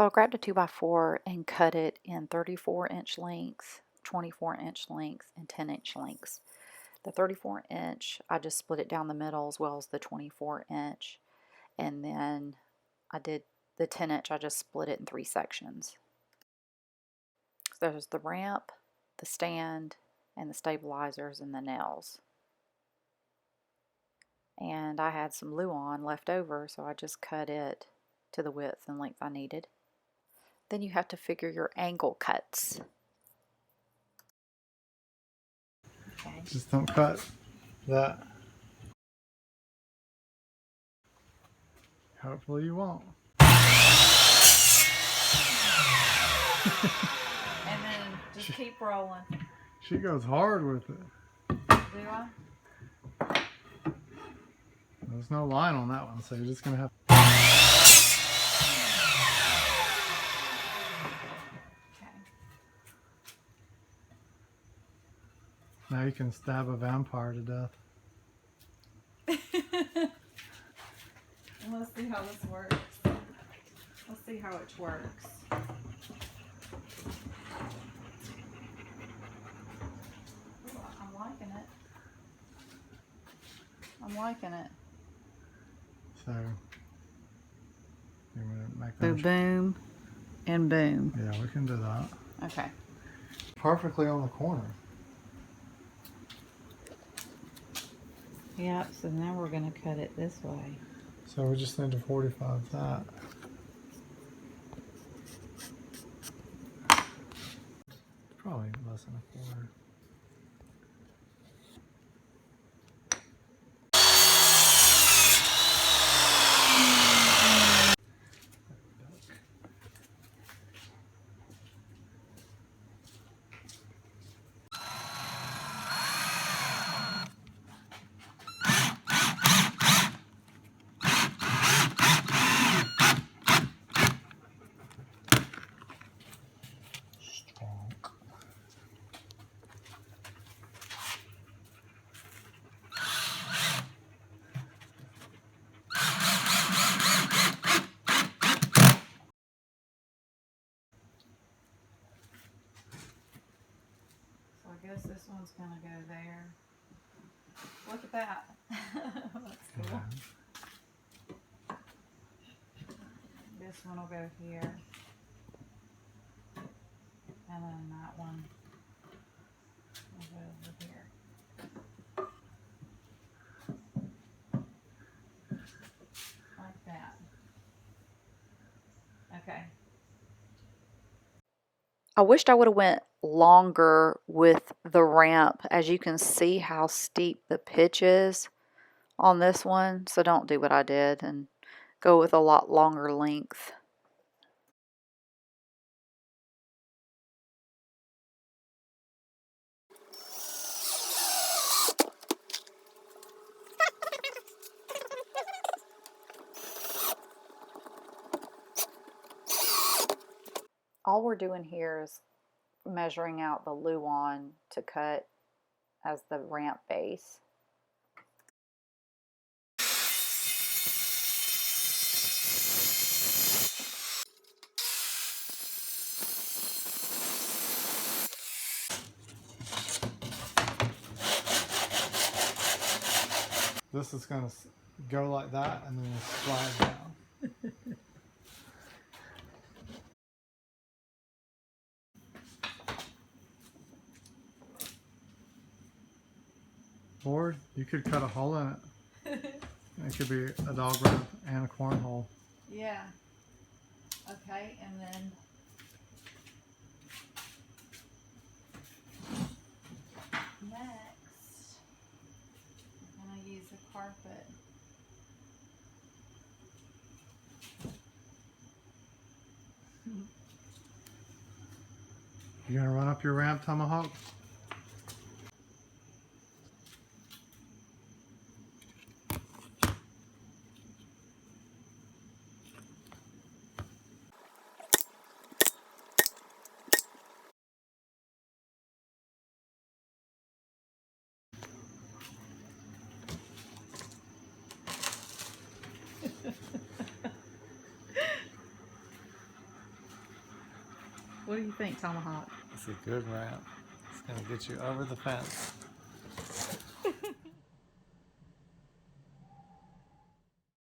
So I grabbed a 2x4 and cut it in 34-inch lengths, 24-inch lengths, and 10-inch lengths. The 34-inch, I just split it down the middle as well as the 24-inch. And then I did the 10-inch, I just split it in 3 sections. So there's the ramp, the stand, and the stabilizers and the nails. And I had some Luan left over, so I just cut it to the width and length I needed. Then you have to figure your angle cuts. Okay. Just don't cut that. Hopefully you won't. And then just keep rolling. She goes hard with it. Do I? There's no line on that one, so you're just gonna have. Okay. Now you can stab a vampire to death. Let's see how this works. Let's see how it works. Ooh, I'm liking it. I'm liking it. So you want to make So that? boom and boom. Yeah, we can do that. Okay. Perfectly on the corner. Yep, so now we're going to cut it this way. So we just need to 45 that. Probably less than a quarter. So I guess this one's going to go there. Look at that. That's cool. Yeah. This one will go here. And then that one will go over here. Like that. Okay. I wished I would have went longer with the ramp. As you can see how steep the pitch is on this one. So don't do what I did and go with a lot longer length. All we're doing here is measuring out the Luan to cut as the ramp base. This is going to go like that and then slide down. Or you could cut a hole in it. It could be a dog ramp and a cornhole. Yeah. Okay, and then next, I'm going to use a carpet. You gonna run up your ramp, Tomahawk? What do you think, Tomahawk? It's a good ramp. It's going to get you over the fence.